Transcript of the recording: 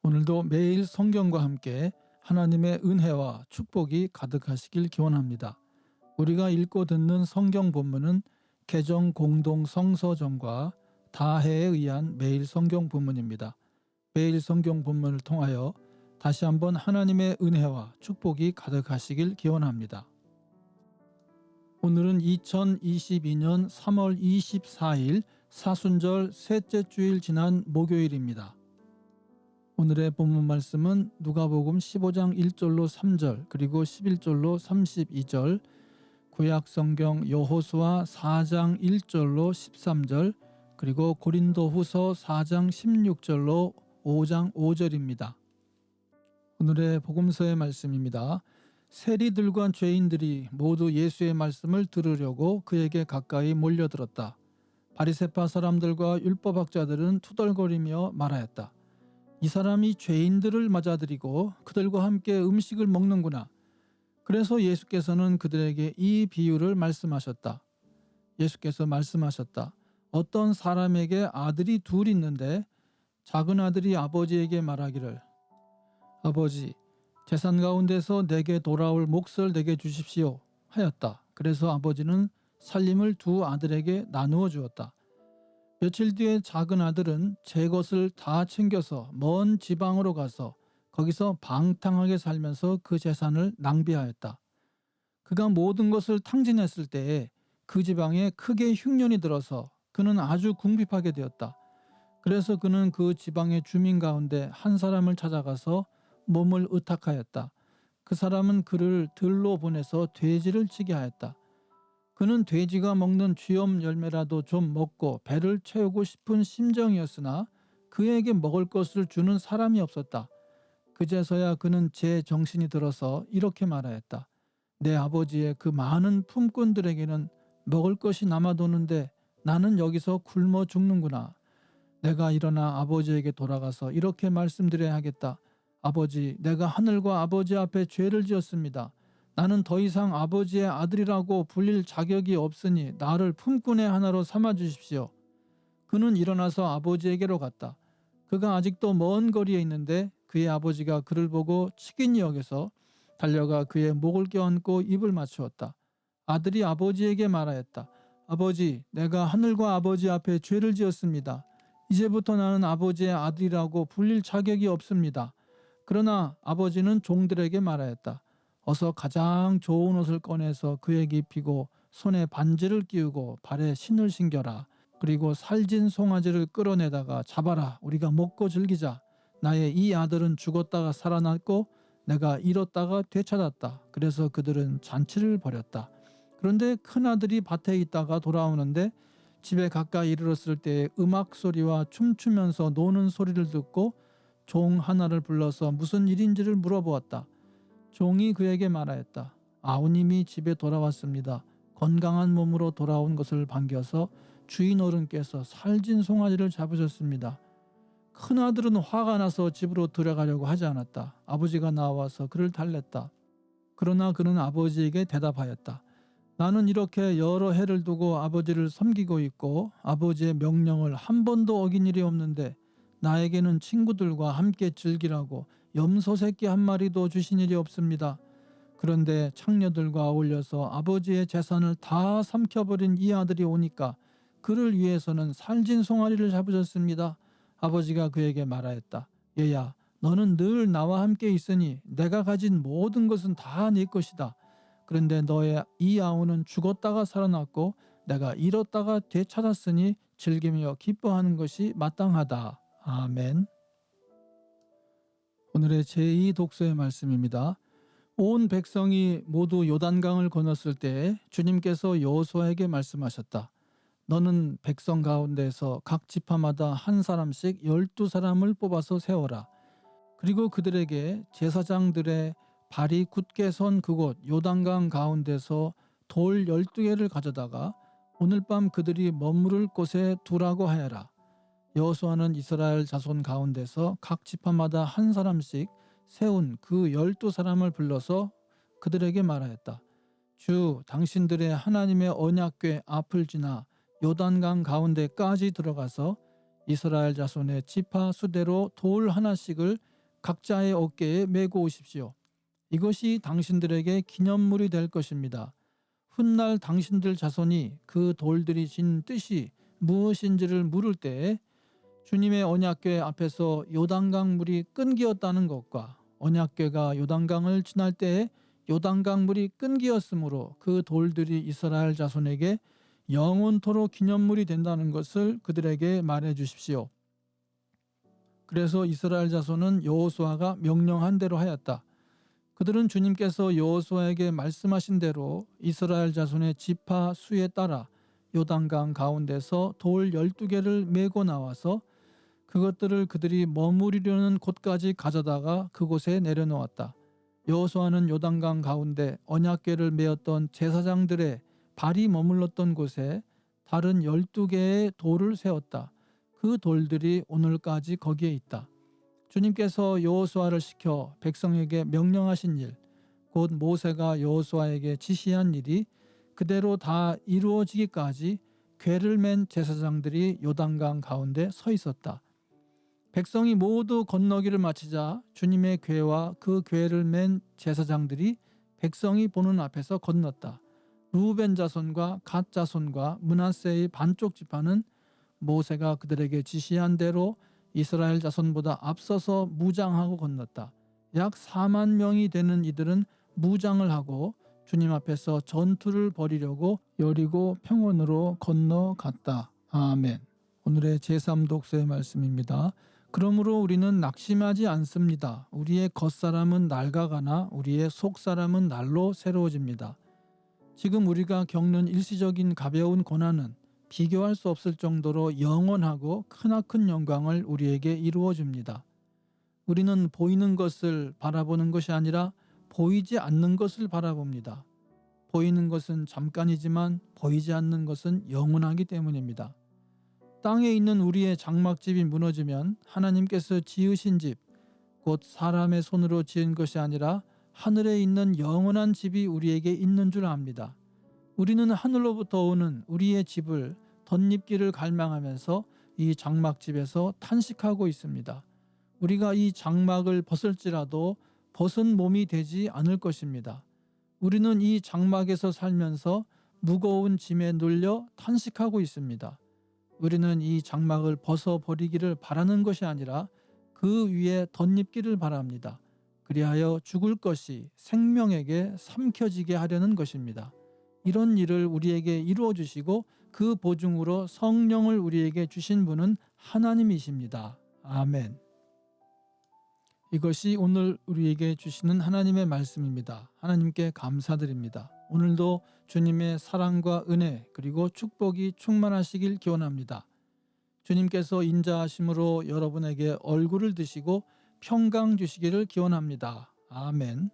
오늘도 매일 성경과 함께 하나님의 은혜와 축복이 가득하시길 기원합니다. 우리가 읽고 듣는 성경 본문은 개정 공동 성서정과 다해에 의한 매일 성경 본문입니다. 매일 성경 본문을 통하여 다시 한번 하나님의 은혜와 축복이 가득하시길 기원합니다. 오늘은 2022년 3월 24일 사순절 셋째 주일 지난 목요일입니다. 오늘의 본문 말씀은 누가복음 15장 1절로 3절 그리고 11절로 32절, 구약성경 여호수아 4장 1절로 13절 그리고 고린도후서 4장 16절로 5장 5절입니다. 오늘의 복음서의 말씀입니다. 세리들과 죄인들이 모두 예수의 말씀을 들으려고 그에게 가까이 몰려들었다. 바리새파 사람들과 율법학자들은 투덜거리며 말하였다. 이 사람이 죄인들을 맞아들이고 그들과 함께 음식을 먹는구나. 그래서 예수께서는 그들에게 이 비유를 말씀하셨다. 예수께서 말씀하셨다. 어떤 사람에게 아들이 둘 있는데 작은 아들이 아버지에게 말하기를, 아버지, 재산 가운데서 내게 돌아올 몫을 내게 주십시오 하였다. 그래서 아버지는 살림을 두 아들에게 나누어 주었다. 며칠 뒤에 작은 아들은 제 것을 다 챙겨서 먼 지방으로 가서 거기서 방탕하게 살면서 그 재산을 낭비하였다. 그가 모든 것을 탕진했을 때에 그 지방에 크게 흉년이 들어서 그는 아주 궁핍하게 되었다. 그래서 그는 그 지방의 주민 가운데 한 사람을 찾아가서 몸을 의탁하였다. 그 사람은 그를 들로 보내서 돼지를 치게 하였다. 그는 돼지가 먹는 쥐엄 열매라도 좀 먹고 배를 채우고 싶은 심정이었으나 그에게 먹을 것을 주는 사람이 없었다. 그제서야 그는 제 정신이 들어서 이렇게 말하였다. 내 아버지의 그 많은 품꾼들에게는 먹을 것이 남아도는데 나는 여기서 굶어 죽는구나. 내가 일어나 아버지에게 돌아가서 이렇게 말씀드려야 하겠다. 아버지, 내가 하늘과 아버지 앞에 죄를 지었습니다. 나는 더 이상 아버지의 아들이라고 불릴 자격이 없으니 나를 품꾼의 하나로 삼아 주십시오. 그는 일어나서 아버지에게로 갔다. 그가 아직도 먼 거리에 있는데 그의 아버지가 그를 보고 치긴히 여겨서 달려가 그의 목을 껴안고 입을 맞추었다. 아들이 아버지에게 말하였다. 아버지, 내가 하늘과 아버지 앞에 죄를 지었습니다. 이제부터 나는 아버지의 아들이라고 불릴 자격이 없습니다. 그러나 아버지는 종들에게 말하였다. 어서 가장 좋은 옷을 꺼내서 그에게 입히고 손에 반지를 끼우고 발에 신을 신겨라. 그리고 살진 송아지를 끌어내다가 잡아라. 우리가 먹고 즐기자. 나의 이 아들은 죽었다가 살아났고 내가 잃었다가 되찾았다. 그래서 그들은 잔치를 벌였다. 그런데 큰아들이 밭에 있다가 돌아오는데 집에 가까이 이르렀을 때 음악 소리와 춤추면서 노는 소리를 듣고 종 하나를 불러서 무슨 일인지를 물어보았다. 종이 그에게 말하였다. 아우님이 집에 돌아왔습니다. 건강한 몸으로 돌아온 것을 반겨서 주인 어른께서 살진 송아지를 잡으셨습니다. 큰아들은 화가 나서 집으로 들어가려고 하지 않았다. 아버지가 나와서 그를 달랬다. 그러나 그는 아버지에게 대답하였다. 나는 이렇게 여러 해를 두고 아버지를 섬기고 있고 아버지의 명령을 한 번도 어긴 일이 없는데 나에게는 친구들과 함께 즐기라고 염소 새끼 한 마리도 주신 일이 없습니다. 그런데 창녀들과 어울려서 아버지의 재산을 다 삼켜버린 이 아들이 오니까 그를 위해서는 살진 송아리를 잡으셨습니다. 아버지가 그에게 말하였다. 얘야, 너는 늘 나와 함께 있으니 내가 가진 모든 것은 다 네 것이다. 그런데 너의 이 아우는 죽었다가 살아났고 내가 잃었다가 되찾았으니 즐기며 기뻐하는 것이 마땅하다. 아멘. 오늘의 제2 독서의 말씀입니다. 온 백성이 모두 요단강을 건넜을 때 주님께서 여호수아에게 말씀하셨다. 너는 백성 가운데서 각 지파마다 한 사람씩 12사람을 뽑아서 세워라. 그리고 그들에게 제사장들의 발이 굳게 선 그곳 요단강 가운데서 돌 12개를 가져다가 오늘 밤 그들이 머무를 곳에 두라고 하여라. 여호수아는 이스라엘 자손 가운데서 각 지파마다 한 사람씩 세운 그 12사람을 불러서 그들에게 말하였다. 주 당신들의 하나님의 언약궤 앞을 지나 요단강 가운데까지 들어가서 이스라엘 자손의 지파 수대로 돌 하나씩을 각자의 어깨에 메고 오십시오. 이것이 당신들에게 기념물이 될 것입니다. 훗날 당신들 자손이 그 돌들이 진 뜻이 무엇인지를 물을 때에 주님의 언약궤 앞에서 요단강 물이 끊기었다는 것과 언약궤가 요단강을 지날 때에 요단강 물이 끊기었으므로 그 돌들이 이스라엘 자손에게 영원토록 기념물이 된다는 것을 그들에게 말해 주십시오. 그래서 이스라엘 자손은 여호수아가 명령한 대로 하였다. 그들은 주님께서 여호수아에게 말씀하신 대로 이스라엘 자손의 지파 수에 따라 요단강 가운데서 돌 12개를 메고 나와서 그것들을 그들이 머무르려는 곳까지 가져다가 그곳에 내려놓았다. 여호수아는 요단강 가운데 언약궤를 메었던 제사장들의 발이 머물렀던 곳에 다른 12개의 돌을 세웠다. 그 돌들이 오늘까지 거기에 있다. 주님께서 여호수아를 시켜 백성에게 명령하신 일, 곧 모세가 여호수아에게 지시한 일이 그대로 다 이루어지기까지 궤를 맨 제사장들이 요단강 가운데 서 있었다. 백성이 모두 건너기를 마치자 주님의 궤와 그 궤를 맨 제사장들이 백성이 보는 앞에서 건넜다. 루벤 자손과 갓 자손과 므낫세의 반쪽 지파는 모세가 그들에게 지시한 대로 이스라엘 자손보다 앞서서 무장하고 건넜다. 약 4만 명이 되는 이들은 무장을 하고 주님 앞에서 전투를 벌이려고 여리고 평원으로 건너갔다. 아멘. 오늘의 제3독서의 말씀입니다. 그러므로 우리는 낙심하지 않습니다. 우리의 겉사람은 낡아가나 우리의 속사람은 날로 새로워집니다. 지금 우리가 겪는 일시적인 가벼운 고난은 비교할 수 없을 정도로 영원하고 크나큰 영광을 우리에게 이루어 줍니다. 우리는 보이는 것을 바라보는 것이 아니라 보이지 않는 것을 바라봅니다. 보이는 것은 잠깐이지만 보이지 않는 것은 영원하기 때문입니다. 땅에 있는 우리의 장막집이 무너지면 하나님께서 지으신 집, 곧 사람의 손으로 지은 것이 아니라 하늘에 있는 영원한 집이 우리에게 있는 줄 압니다. 우리는 하늘로부터 오는 우리의 집을 덧입기를 갈망하면서 이 장막집에서 탄식하고 있습니다. 우리가 이 장막을 벗을지라도 벗은 몸이 되지 않을 것입니다. 우리는 이 장막에서 살면서 무거운 짐에 눌려 탄식하고 있습니다. 우리는 이 장막을 벗어버리기를 바라는 것이 아니라 그 위에 덧입기를 바랍니다. 그리하여 죽을 것이 생명에게 삼켜지게 하려는 것입니다. 이런 일을 우리에게 이루어 주시고 그 보증으로 성령을 우리에게 주신 분은 하나님이십니다. 아멘. 이것이 오늘 우리에게 주시는 하나님의 말씀입니다. 하나님께 감사드립니다. 오늘도 주님의 사랑과 은혜 그리고 축복이 충만하시길 기원합니다. 주님께서 인자하심으로 여러분에게 얼굴을 드시고 평강 주시기를 기원합니다. 아멘.